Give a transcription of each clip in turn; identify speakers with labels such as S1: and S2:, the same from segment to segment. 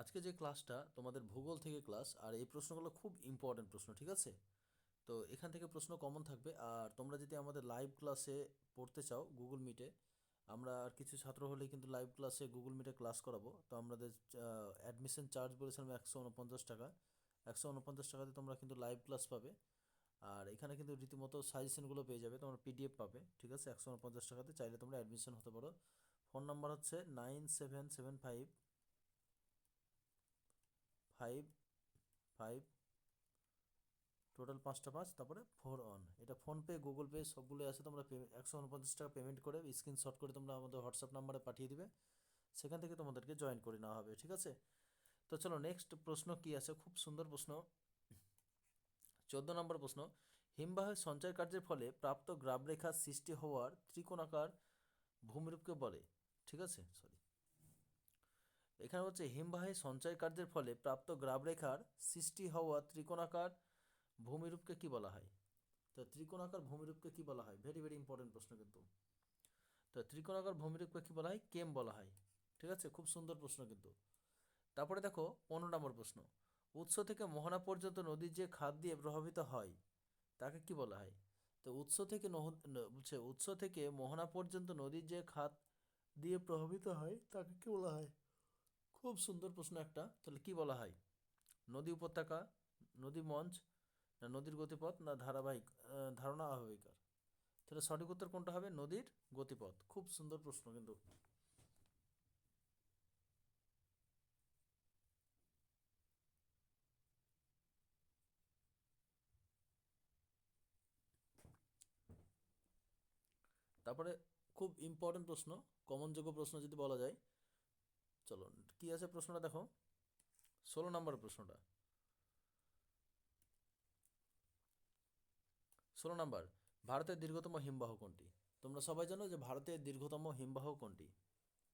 S1: আজকে যে ক্লাসটা তোমাদের ভূগোল থেকে ক্লাস, আর এই প্রশ্নগুলো খুব ইম্পর্ট্যান্ট প্রশ্ন, ঠিক আছে? তো এখান থেকে প্রশ্ন কমন থাকবে। আর তোমরা যদি আমাদের লাইভ ক্লাসে পড়তে চাও গুগল মিটে, আমরা আর কিছু ছাত্র হলেই কিন্তু লাইভ ক্লাসে গুগল মিটে ক্লাস করাবো। তো আমাদের অ্যাডমিশন চার্জ বলেছিলাম 149 টাকা। 149 টাকাতে তোমরা কিন্তু লাইভ ক্লাস পাবে। আর এখানে কিন্তু রীতিমতো সাজেশনগুলো পেয়ে যাবে, তোমরা পিডিএফ পাবে, ঠিক আছে? 149 টাকাতে চাইলে তোমরা অ্যাডমিশন হতে পারো। ফোন নাম্বার হচ্ছে 9775 টোটাল 5টা 5, তারপরে 4 1। এটা ফোনপে, গুগল পে সবগুলো আছে। তোমরা 149 টাকা পেমেন্ট করে স্ক্রিনশট করে তোমরা আমাদের হোয়াটসঅ্যাপ নাম্বারে পাঠিয়ে দিবে, সেখান থেকে তোমাদেরকে জয়েন করে নেওয়া হবে, ঠিক আছে? তো চলো নেক্সট প্রশ্ন কি আছে, খুব সুন্দর প্রশ্ন। 14 নম্বর প্রশ্ন, হিমবাহের সঞ্চয় কার্যের ফলে প্রাপ্ত গ্রাবরেখার সৃষ্টি হওয়ার ত্রিকোণাকার ভূমিরূপকে বলে, ঠিক আছে? সরি, এখানে হচ্ছে হিমবাহের সঞ্চয় কার্যের ফলে প্রাপ্ত গ্রাবরেখার সৃষ্টি হওয়া ত্রিকোণাকার ভূমিরূপকে কি বলা হয়? তো ত্রিকোণাকার ভূমিরূপকে কি বলা হয়? ভেরি ভেরি ইম্পর্টেন্ট প্রশ্ন কিন্তু। তো ত্রিকোণাকার ভূমিরূপকে কি বলা হয়? কেম বলা হয়, ঠিক আছে? খুব সুন্দর প্রশ্ন কিন্তু। তারপরে দেখো 15 নম্বর প্রশ্ন, উৎস থেকে মোহনা পর্যন্ত নদীর যে খাদ দিয়ে প্রভাবিত হয় তাকে কি বলা হয়? তো উৎস থেকে মোহনা পর্যন্ত নদীর যে খাদ দিয়ে প্রভাবিত হয় তাকে কি বলা হয়? খুব সুন্দর প্রশ্ন একটা। তাহলে কি বলা হয়? নদী উপত্যকা, নদী মঞ্চ, না নদীর গতিপথ, না ধারাবাহিক ধারণা আবহাওয়িকার? তাহলে সঠিক উত্তর কোনটা হবে? নদীর গতিপথ। খুব সুন্দর প্রশ্ন কিন্তু। তারপরে খুব ইম্পর্টেন্ট প্রশ্ন, কমনযোগ্য প্রশ্ন যদি বলা যায়। চলো কি আছে প্রশ্নটা দেখো, 16 নম্বর প্রশ্নটা। 16 নম্বর, ভারতের দীর্ঘতম হিমবাহ কোনটি? তোমরা সবাই জানো যে ভারতের দীর্ঘতম হিমবাহ কোনটি,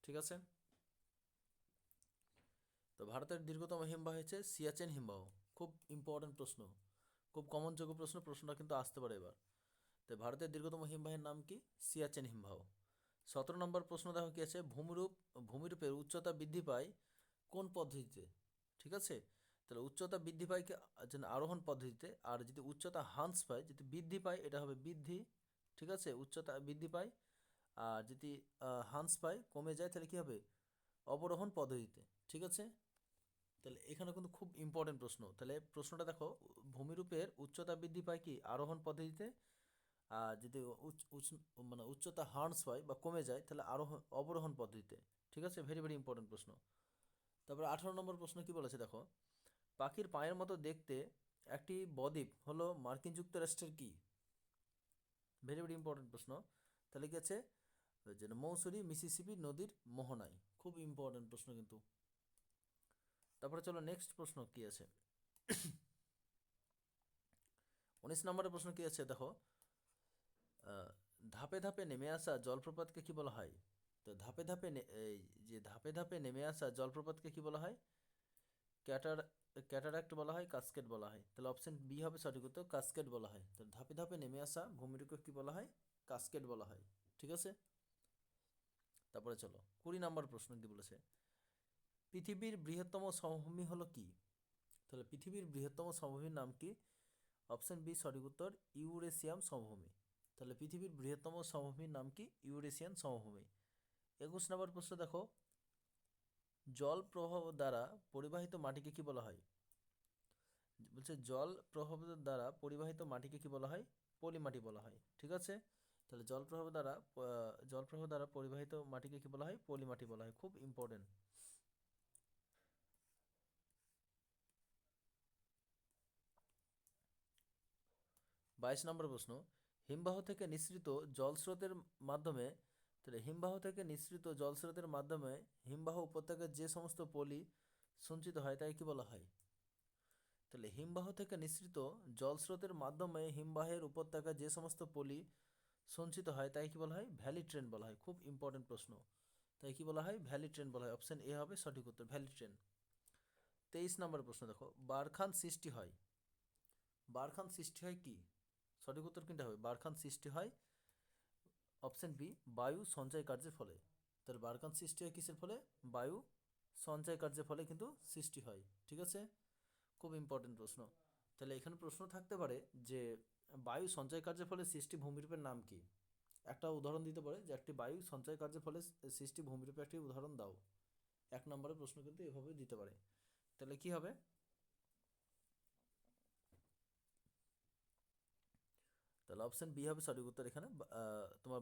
S1: ঠিক আছে? তো ভারতের দীর্ঘতম হিমবাহ হচ্ছে সিয়াচেন হিমবাহ। খুব ইম্পর্টেন্ট প্রশ্ন, খুব কমনযোগ্য প্রশ্ন, প্রশ্নটা কিন্তু আসতে পারে এবার। তো ভারতের দীর্ঘতম হিমবাহের নাম কি? সিয়াচেন হিমবাহ। 17 নম্বর প্রশ্ন দেখো কি আছে, ভূমিরূপের উচ্চতা বৃদ্ধি পায় কোন পদ্ধতিতে? ঠিক আছে, তাহলে উচ্চতা বৃদ্ধি পায় কি যেন আরোহণ পদ্ধতিতে, আর যদি উচ্চতা হ্রাস পায়, যদি বৃদ্ধি পায় এটা হবে বৃদ্ধি, ঠিক আছে? উচ্চতা বৃদ্ধি পায়। আর যদি হ্রাস পায়, কমে যায়, তাহলে কি হবে? অবরোহণ পদ্ধতিতে, ঠিক আছে? তাহলে এখানে কিন্তু খুব ইম্পর্টেন্ট প্রশ্ন। তাহলে প্রশ্নটা দেখো, ভূমিরূপের উচ্চতা বৃদ্ধি পায় কি আরোহণ পদ্ধতিতে, আর যদি মানে উচ্চতা হ্রাস পায় বা কমে যায় তাহলে অবরোহণ পদ্ধতিতে, ঠিক আছে? ভেরি ভেরি ইম্পর্টেন্ট প্রশ্ন। তারপরে 18 নম্বর প্রশ্ন কি বলেছে দেখো, পাখির পায়ের মতো দেখতে একটি বদ্বীপ হলো মার্কিন যুক্তরাষ্ট্রের কি? ভেরি ভেরি ইম্পর্টেন্ট প্রশ্ন। তাহলে কি আছে? যে মৌসুরি মিসিসিপি নদীর মোহনায়। খুব ইম্পর্টেন্ট প্রশ্ন কিন্তু। তারপরে চলো নেক্সট প্রশ্ন কি আছে, 19 নম্বরের প্রশ্ন কি আছে দেখো, আহ, ধাপে ধাপে নেমে আসা জলপ্রপাতকে কি বলা হয়? তো এই যে ধাপে ধাপে নেমে আসা জলপ্রপাতকে কি বলা হয়? ক্যাটার ক্যাটারাক্ট বলা হয়, কাস্কেড বলা হয়। তাহলে অপশন বি হবে সঠিক উত্তর, কাস্কেড বলা হয়। তাহলে ধাপে ধাপে নেমে আসা ভূমিরূপকে কি বলা হয়? কাস্কেড বলা হয়, ঠিক আছে? তারপরে চলো 20 নম্বর প্রশ্ন কি বলেছে, পৃথিবীর বৃহত্তম সমভূমি হলো কি? তাহলে পৃথিবীর বৃহত্তম সমভূমির নাম কি? অপশন বি সঠিক উত্তর, ইউরেশিয়াম সমভূমি। তাহলে পৃথিবীর বৃহত্তম সমভূমির নাম কি? ইউরেশিয়ান সমভূমি। 21 নম্বর প্রশ্ন দেখো, জল প্রবাহ দ্বারা পরিবাহিত মাটিকে কি বলা হয়? বলছে জল প্রবাহ দ্বারা পরিবাহিত মাটিকে কি বলা হয়? পলিমাটি বলা হয়, ঠিক আছে? তাহলে জল প্রবাহ দ্বারা পরিবাহিত মাটিকে কি বলা হয়? পলিমাটি বলা হয়। খুব ইম্পর্টেন্ট। 22 নম্বর প্রশ্ন, হিমবাহ থেকে নিঃসৃত জলস্রোতের মাধ্যমে তাহলে হিমবাহ থেকে নিঃসৃত জলস্রোতের মাধ্যমে হিমবাহ উপত্যকায় যে সমস্ত পলি সঞ্চিত হয় তাই কি বলা হয়? তাহলে হিমবাহ থেকে নিঃসৃত জলস্রোতের মাধ্যমে হিমবাহের উপত্যকায় যে সমস্ত পলি সঞ্চিত হয় তাই কি বলা হয়? ভ্যালি ট্রেন বলা হয়। খুব ইম্পর্টেন্ট প্রশ্ন। তাই কি বলা হয়? ভ্যালি ট্রেন বলা হয়। অপশন এ হবে সঠিক উত্তর, ভ্যালি ট্রেন। 23 নম্বর প্রশ্ন দেখো, বারখান সৃষ্টি হয়, বারখান সৃষ্টি হয় কি? সঠিক উত্তর কোনটা হবে? বারখান সৃষ্টি হয় অপশন বি, বায়ু সঞ্চয় কার্যের ফলে। তাহলে বারখান সৃষ্টি হয় কিসের ফলে? বায়ু সঞ্চয় কার্যের ফলে কিন্তু সৃষ্টি হয়। ঠিক আছে, খুব ইম্পর্টেন্ট প্রশ্ন। তাহলে এখানে প্রশ্ন থাকতে পারে যে বায়ু সঞ্চয় কার্যের ফলে সৃষ্টি ভূমিরূপের নাম কি? একটা উদাহরণ দিতে পারে যে একটি বায়ু সঞ্চয় কার্যের ফলে সৃষ্টি ভূমিরূপে একটি উদাহরণ দাও। 1 নম্বরের প্রশ্ন কিন্তু এভাবে দিতে পারে। তাহলে কি হবে? তাহলে অপশন বি হবে সঠিক উত্তর এখানে। তোমার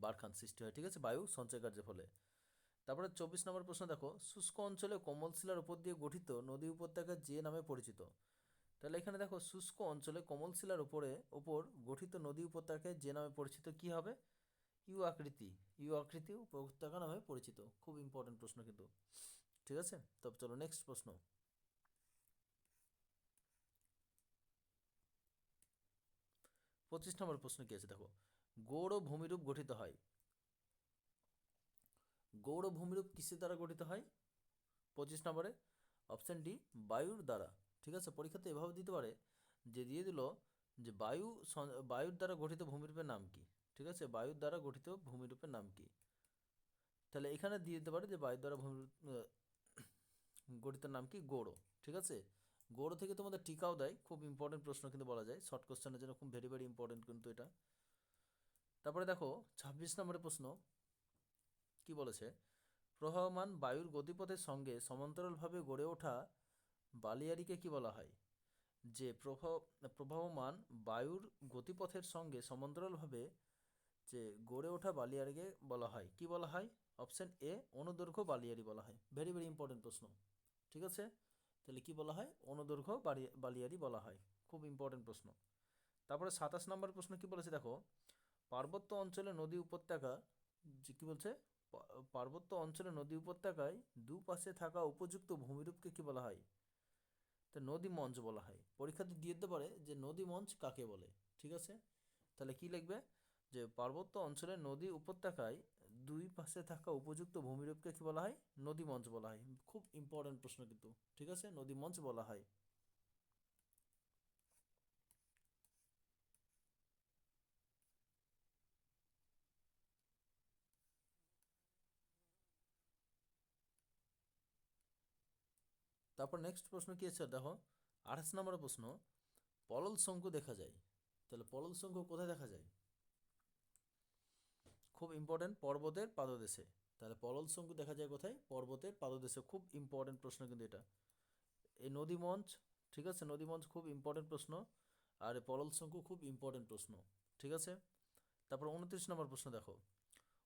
S1: বারখান সৃষ্টি হয়। ঠিক আছে, বায়ু সঞ্চয় কার্যের ফলে। তারপরে 24 নম্বর প্রশ্ন দেখো, শুষ্ক অঞ্চলে কোমল শিলার উপর দিয়ে গঠিত নদী উপত্যকা যে নামে পরিচিত। তাহলে এখানে দেখো, শুষ্ক অঞ্চলে কোমল শিলার উপর গঠিত নদী উপত্যকায় যে নামে পরিচিত কি হবে? ইউ আকৃতি। ইউ আকৃতি উপত্যকা নামে পরিচিত। খুব ইম্পর্টেন্ট প্রশ্ন কিন্তু। ঠিক আছে, তবে চলো নেক্সট প্রশ্ন। 25 নম্বর প্রশ্ন কি আছে দেখো, গৌড় ভূমিরূপ গঠিত হয়। গৌড় ভূমিরূপ কিসের দ্বারা গঠিত হয়? 25 নম্বরে অপশন ডি, বায়ুর দ্বারা। ঠিক আছে, পরীক্ষাতে এভাবে দিতে পারে যে দিয়ে দিল যে বায়ুর দ্বারা গঠিত ভূমিরূপের নাম কি। ঠিক আছে, বায়ুর দ্বারা গঠিত ভূমিরূপের নাম কি? তাহলে এখানে দিয়ে দিতে পারে যে বায়ুর দ্বারা গঠিত নাম কি? গৌড়। ঠিক আছে, গৌড় থেকে তোমাদের টিকাও দেয়। খুব ইম্পর্টেন্ট প্রশ্ন কিন্তু বলা যায়, শর্ট কোশ্চেনের জন্য খুব ভেরি ভেরি ইম্পর্টেন্ট কিন্তু এটা। তারপরে দেখো 26 নম্বরের প্রশ্ন কি বলেছে, প্রবাহমান বায়ুর গতিপথের সঙ্গে সমান্তরালভাবে গড়ে ওঠা বালিয়াড়িকে কি বলা হয়? যে প্রবাহমান বায়ুর গতিপথের সঙ্গে সমান্তরালভাবে যে গড়ে ওঠা বালিয়াড়িকে বলা হয়, কি বলা হয়? অপশন এ, অনুদৈর্ঘ্য বালিয়াড়ি বলা হয়। ভেরি ভেরি ইম্পর্টেন্ট প্রশ্ন। ঠিক আছে, তাহলে কি বলা হয়? অনুদৈর্ঘ্য বালিয়াড়ি বলা হয়। খুব ইম্পর্টেন্ট প্রশ্ন। তারপরে 27 নম্বর প্রশ্ন কি বলেছে দেখো, পার্বত্য অঞ্চলে নদী উপত্যকা যে কি বলছে, পার্বত্য অঞ্চলে নদী উপত্যকায় দুপাশে থাকা উপযুক্ত ভূমিরূপকে কি বলা হয়? তো নদী মঞ্চ বলা হয়। পরীক্ষাতে দিয়ে দিতে পারে যে নদী মঞ্চ কাকে বলে। ঠিক আছে, তাহলে কি লিখবে? যে পার্বত্য অঞ্চলের নদী উপত্যকায় দুই পাশে থাকা উপযুক্ত ভূমিরূপকে কি বলা হয়? নদী মঞ্চ বলা হয়। খুব ইম্পর্টেন্ট প্রশ্ন কিন্তু। ঠিক আছে, নদী মঞ্চ বলা হয়। তারপর নেক্সট প্রশ্ন কি আছে দেখো, 28 নম্বর প্রশ্ন, পলল শঙ্কু দেখা যায়। তাহলে পলল শঙ্কু কোথায় দেখা যায়? খুব ইম্পর্টেন্ট, পর্বতের পাদদেশে। তাহলে পলল শঙ্কু দেখা যায় কোথায়? পর্বতের পাদদেশে। খুব ইম্পর্টেন্ট প্রশ্ন কিন্তু এটা। এই নদী মঞ্চ, ঠিক আছে, নদী মঞ্চ খুব ইম্পর্টেন্ট প্রশ্ন। আর এই পলল শঙ্কু খুব ইম্পর্টেন্ট প্রশ্ন। ঠিক আছে, তারপর 29 নম্বর প্রশ্ন দেখো,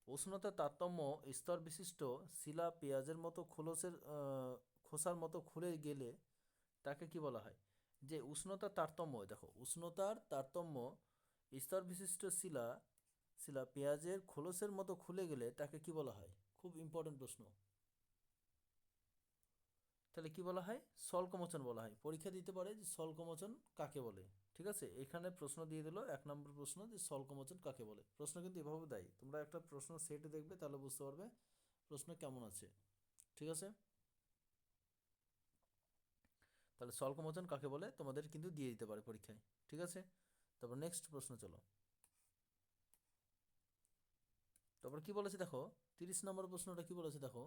S1: উষ্ণতার তারতম্য স্তর বিশিষ্ট শিলা পেঁয়াজের মতো খোসার মতো খুলে গেলে তাকে কি বলা হয়? যে উষ্ণতার তারতম্য, দেখো উষ্ণতার তারতম্য স্তর বিশিষ্ট শিলা পেঁয়াজের খোলসের মতো খুলে গেলে তাকে কি বলা হয়? খুব ইম্পর্টেন্ট প্রশ্ন। তাহলে কি বলা হয়? স্বল্পমোচন বলা হয়। পরীক্ষা দিতে পারে যে স্বল্পমোচন কাকে বলে। ঠিক আছে, এখানে প্রশ্ন দিয়ে দিল 1 নম্বর প্রশ্ন যে স্বল্পমোচন কাকে বলে। প্রশ্ন কিন্তু এভাবে দেয়, তোমরা একটা প্রশ্ন সেট দেখবে তাহলে বুঝতে পারবে প্রশ্ন কেমন আছে। ঠিক আছে, তাহলে স্বল্পমোচন কাকে বলে তোমাদের কিন্তু দিয়ে দিতে পারে পরীক্ষায়। ঠিক আছে, তারপর নেক্সট প্রশ্ন চলো। তারপর কি বলেছে দেখো, 30 নম্বর প্রশ্নটা কি বলেছে দেখো,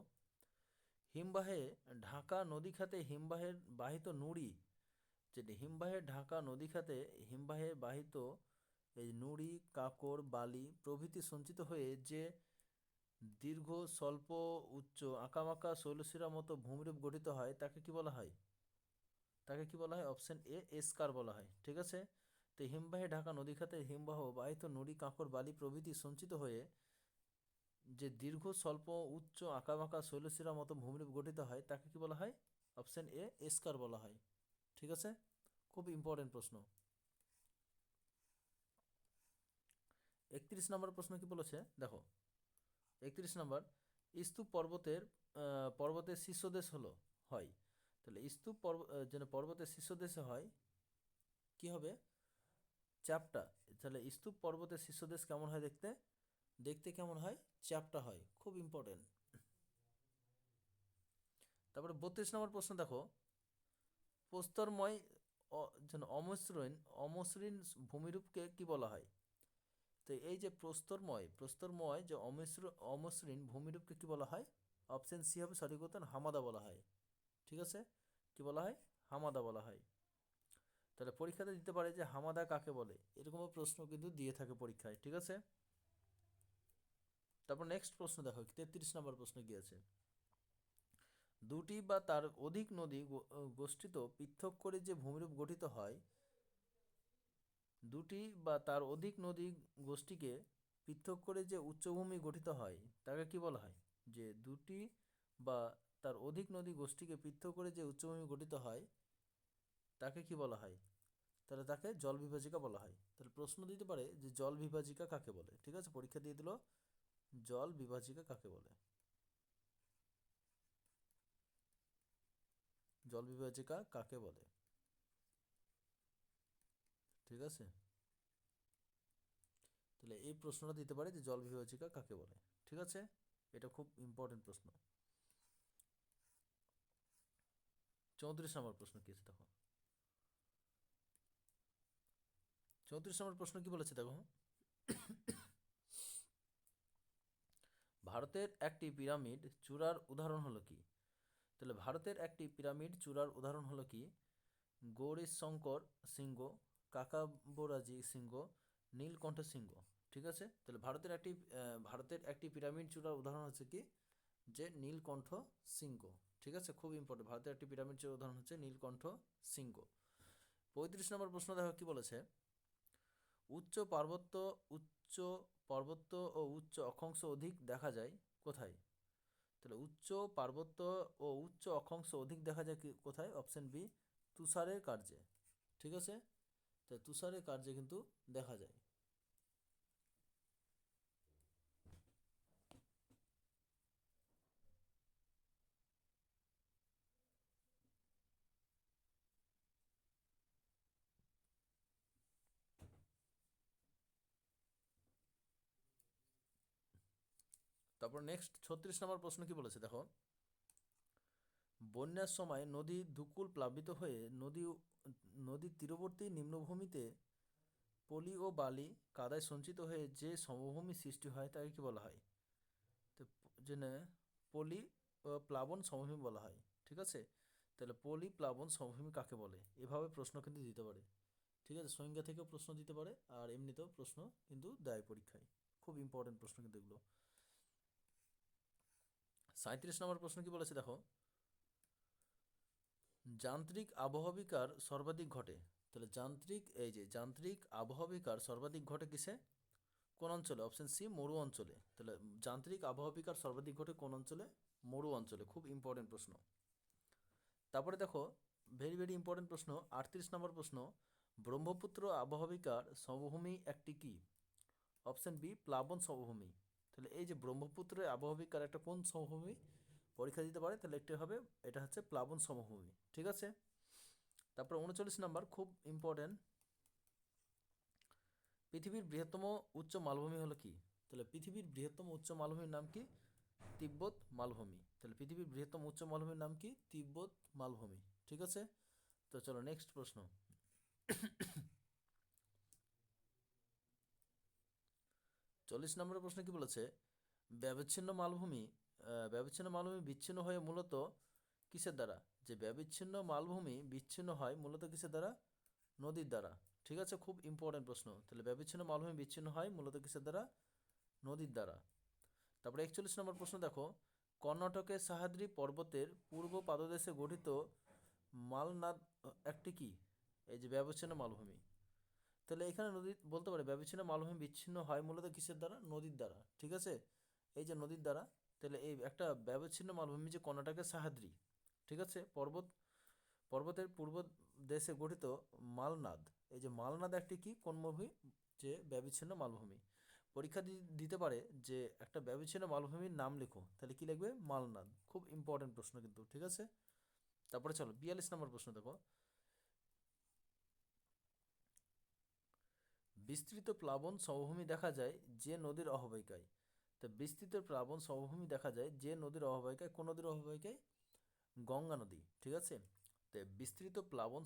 S1: হিমবাহে ঢাকা নদী খাতে হিমবাহের বাহিত নুড়ি, যেটি হিমবাহে ঢাকা নদী খাতে হিমবাহে বাহিত এই নুড়ি, কাঁকড়, বালি প্রভৃতি সঞ্চিত হয়ে যে দীর্ঘ, স্বল্প, উচ্চ, আঁকাবাঁকা শৈলশিরার মতো ভূমিরূপ গঠিত হয় তাকে কি বলা হয়? তাকে কি বলা হয়? অপশন এ, এস্কার বলা হয়। ঠিক আছে, তো হিমবাহে ঢাকা নদী খাতে হিমবাহ বাহিত নুড়ি, কাঁকড়, বালি প্রভৃতি সঞ্চিত হয়ে যে দীর্ঘ, স্বল্প, উচ্চ, আঁকাবাঁকা শৈলশিরার মতো ভূমিরূপ গঠিত হয় তাকে কি বলা হয়? অপশন এ, এস্কার বলা হয়। ঠিক আছে, খুব ইম্পর্টেন্ট প্রশ্ন। 31 নম্বর প্রশ্ন কি বলেছে দেখো, 31 নম্বর, স্তূপ পর্বতের শীর্ষদেশ হয়। তাহলে স্তূপ যেন পর্বতের শীর্ষদেশে হয় কি হবে? চ্যাপ্টা। তাহলে স্তূপ পর্বতের শীর্ষদেশ কেমন হয় দেখতে? দেখতে কেমন হয়? চ্যাপ্টা হয়। খুব ইম্পর্টেন্ট। তারপরে 32 নম্বর প্রশ্ন দেখো, প্রস্তরময় যেন অমসৃণ ভূমিরূপকে কি বলা হয়? তো এই যে প্রস্তরময় যে অমসৃণ ভূমিরূপকে কি বলা হয়? অপশন সি হবে সঠিক উত্তর, হামাদা বলা হয়। ঠিক আছে, কি বলা হয়? হামাদা বলা হয়। তাহলে পরীক্ষাতে দিতে পারে যে হামাদা কাকে বলে, এরকমও প্রশ্ন কিন্তু দিয়ে থাকে পরীক্ষায়। ঠিক আছে, তারপর নেক্সট প্রশ্ন দেখো, 33 নম্বর প্রশ্ন কি আছে? দুটি বা তার অধিক নদী গোষ্ঠিত পৃথক করে যে ভূমিরূপ গঠিত হয়, দুটি বা তার অধিক নদী গোষ্ঠীকে পৃথক করে যে উচ্চভূমি গঠিত হয় তাকে কি বলা হয়? যে দুটি বা তার অধিক নদী গোষ্ঠীকে পৃথক করে যে উচ্চভূমি গঠিত হয় তাকে কি বলা হয়? তাহলে তাকে জল বিভাজিকা বলা হয়। তাহলে প্রশ্ন দিতে পারে যে জল বিভাজিকা কাকে বলে। ঠিক আছে, পরীক্ষা দিয়ে দিল জল বিভাজিকা কাকে বলে। জল বিভাজিকা কাকে বলে? ঠিক আছে, তাহলে এই প্রশ্নটা দিতে পারে যে জল বিভাজিকা কাকে বলে। ঠিক আছে, এটা খুব ইম্পর্টেন্ট প্রশ্ন। 34 নম্বর প্রশ্ন কি আছে দেখো। 34 নম্বর প্রশ্ন কি বলেছে দেখো, ভারতের একটি পিরামিড চূড়ার উদাহরণ হলো কি? তাহলে ভারতের একটি পিরামিড চূড়ার উদাহরণ হলো কি? গৌরীশঙ্কর সিংহ, কাকাবরাজি সিংহ, নীলকণ্ঠ সিংহ। ঠিক আছে, তাহলে ভারতের একটি পিরামিড চূড়ার উদাহরণ হচ্ছে কি? যে নীলকণ্ঠ সিংহ। ঠিক আছে, খুব ইম্পর্টেন্ট, ভারতের একটি পিরামিড চূড়ার উদাহরণ হচ্ছে নীলকণ্ঠ সিংহ। 35 নম্বর প্রশ্ন দেখো কি বলেছে, উচ্চ পার্বত্য উচ্চ পর্বত ও উচ্চ অক্ষাংশ অধিক দেখা যায় কোথায়? তাহলে উচ্চ পার্বত্য ও উচ্চ অক্ষাংশ অধিক দেখা যায় কোথায়? অপশন বি, তুষারের কার্যে। ঠিক আছে, তো তুষারের কার্যে কিন্তু দেখা যায়। তারপর নেক্সট 36 নম্বর প্রশ্ন কি বলেছে দেখো, বন্যার সময় নদী ধুকুল প্লাবিত হয়ে নদীর তীরবর্তী নিম্নভূমিতে পলি ও বালি কাদায় সঞ্চিত হয়ে যে সমভূমি সৃষ্টি হয় তাকে কি বলা হয়? তো জেনে পলি প্লাবন সমভূমি বলা হয়। ঠিক আছে, তাহলে পলি প্লাবন সমভূমি কাকে বলে, এভাবে প্রশ্ন কিন্তু দিতে পারে। ঠিক আছে, সংজ্ঞা থেকেও প্রশ্ন দিতে পারে আর এমনিতেও প্রশ্ন কিন্তু দেয় পরীক্ষায়। খুব ইম্পর্টেন্ট প্রশ্ন কিন্তু এগুলো। 37 নম্বর প্রশ্ন কি বলেছে দেখো, যান্ত্রিক আবহবিকার সর্বাধিক ঘটে। তাহলে যান্ত্রিক আবহবিকার সর্বাধিক ঘটে কিসে, কোন অঞ্চলে? অপশন সি, মরু অঞ্চলে। তাহলে যান্ত্রিক আবহবিকার সর্বাধিক ঘটে কোন অঞ্চলে? মরু অঞ্চলে। খুব ইম্পর্টেন্ট প্রশ্ন। তারপরে দেখো, ভেরি ভেরি ইম্পর্টেন্ট প্রশ্ন, 38 নম্বর প্রশ্ন, ব্রহ্মপুত্র আবহবিকার সমভূমি একটি কি? অপশন বি, প্লাবন সমভূমি। তাহলে এই যে ব্রহ্মপুত্রের আবহবিকার একটা কোন সমভূমি পরীক্ষা দিতে পারে, তাহলে একটি হবে, এটা হচ্ছে প্লাবন সমভূমি। ঠিক আছে, তারপর 39 নম্বর খুব ইম্পর্টেন্ট, পৃথিবীর বৃহত্তম উচ্চ মালভূমি হলো কি? তাহলে পৃথিবীর বৃহত্তম উচ্চ মালভূমির নাম কি? তিব্বত মালভূমি। তাহলে পৃথিবীর বৃহত্তম উচ্চ মালভূমির নাম কি? তিব্বত মালভূমি। ঠিক আছে, তো চলো নেক্সট প্রশ্ন। 40 নম্বরের প্রশ্ন কি বলেছে, ব্যবচ্ছিন্ন মালভূমি বিচ্ছিন্ন হয়ে মূলত কিসের দ্বারা? যে ব্যবচ্ছিন্ন মালভূমি বিচ্ছিন্ন হয় মূলত কিসের দ্বারা? নদীর দ্বারা। ঠিক আছে, খুব ইম্পর্টেন্ট প্রশ্ন। তাহলে ব্যবচ্ছিন্ন মালভূমি বিচ্ছিন্ন হয় মূলত কিসের দ্বারা? নদীর দ্বারা। তারপরে 41 নম্বর প্রশ্ন দেখো, কর্ণাটকের সাহ্যাদ্রি পর্বতের পূর্ব পাদদেশে গঠিত মালনাদ একটি কি? এই যে ব্যবচ্ছিন্ন মালভূমি। তাহলে এখানে নদী বলতে পারে ব্যবচ্ছিন্ন মালভূমি বিচ্ছিন্ন হয় মূলত কিসের দ্বারা? নদীর দ্বারা। ঠিক আছে, এই যে নদীর দ্বারা। তাহলে এই একটা ব্যবচ্ছিন্ন মালভূমি যে কর্ণাটকের সাহ্যাদ্রি, ঠিক আছে, পর্বতের পূর্ব দেশে গঠিত মালনাদ, এই যে মালনাদ একটি কি, কোন মালভূমি? যে ব্যবচ্ছিন্ন মালভূমি। পরীক্ষা দিতে পারে যে একটা ব্যবচ্ছিন্ন মালভূমির নাম লেখো, তাহলে কি লিখবে? মালনাদ। খুব ইম্পর্টেন্ট প্রশ্ন কিন্তু। ঠিক আছে, তারপরে চলো 42 নম্বর প্রশ্ন দেখো, বিস্তৃত প্লাবন সমভূমি দেখা যায় যে নদীর অববাহিকায়। তো বিস্তৃত প্লাবন সমভূমি দেখা যায় যে নদীর অববাহিকায়, কোন নদীর অববাহিকায়? গঙ্গা নদী। ঠিক আছে, তো বিস্তৃত প্লাবন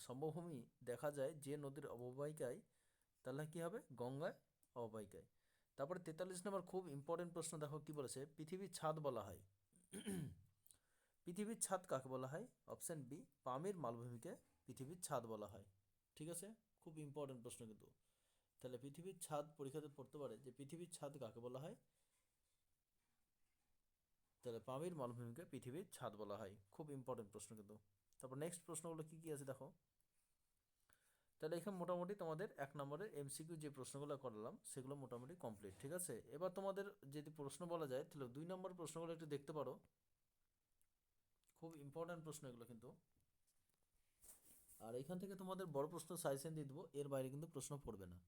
S1: সমভূমি দেখা যায় যে নদীর অববাহিকায়, তাহলে কি হবে? গঙ্গায় অববাহিকায়। তারপরে 43 নম্বর খুব ইম্পর্টেন্ট প্রশ্ন দেখো কি বলেছে, পৃথিবীর ছাদ বলা হয় পৃথিবীর ছাদ কাকে বলা হয়? অপশন বি, পামির মালভূমিকে পৃথিবীর ছাদ বলা হয়। ঠিক আছে, খুব ইম্পর্টেন্ট প্রশ্ন কিন্তু। তাহলে পৃথিবীর ছাদ পরীক্ষাতে পড়তে পারে যে পৃথিবীর ছাদ কাকে বলা হয়? তাহলে পামির মালভূমিকে পৃথিবীর ছাদ বলা হয়। খুব ইম্পর্টেন্ট প্রশ্ন কিন্তু। তারপর নেক্সট প্রশ্নগুলো কী কী আছে দেখো। তাহলে এখানে মোটামুটি তোমাদের 1 নম্বরের এমসিকিউ যে প্রশ্নগুলো করলাম সেগুলো মোটামুটি কমপ্লিট। ঠিক আছে, এবার তোমাদের যদি প্রশ্ন বলা যায় তাহলে 2 নম্বর প্রশ্নগুলো একটু দেখতে পারো। খুব ইম্পর্ট্যান্ট প্রশ্ন এগুলো কিন্তু। আর এখান থেকে তোমাদের বড় প্রশ্ন সাজেশন দিয়ে দেবো, এর বাইরে কিন্তু প্রশ্ন পড়বে না।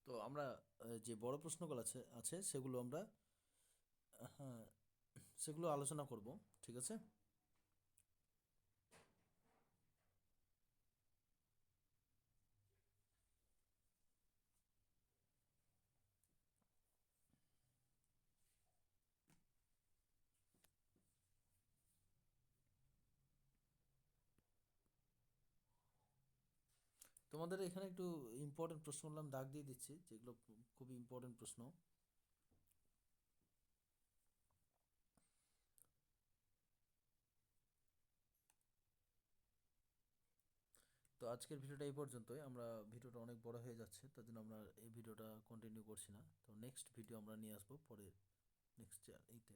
S1: তো আমরা যে বড় প্রশ্নগুলো আছে আছে সেগুলো আমরা হ্যাঁ সেগুলো আলোচনা করব। ঠিক আছে। তোমাদের এখানে একটু ইম্পর্টেন্ট প্রশ্নগুলো আমি দাগ দিয়ে দিচ্ছি, যেগুলো খুবই ইম্পর্টেন্ট প্রশ্ন। তো আজকের ভিডিওটা এই পর্যন্তই। আমরা ভিডিওটা অনেক বড় হয়ে যাচ্ছে, তার জন্য আমরা এই ভিডিওটা কন্টিনিউ করছি না। তো নেক্সট ভিডিও আমরা নিয়ে আসবো পরে, নেক্সট এইতে।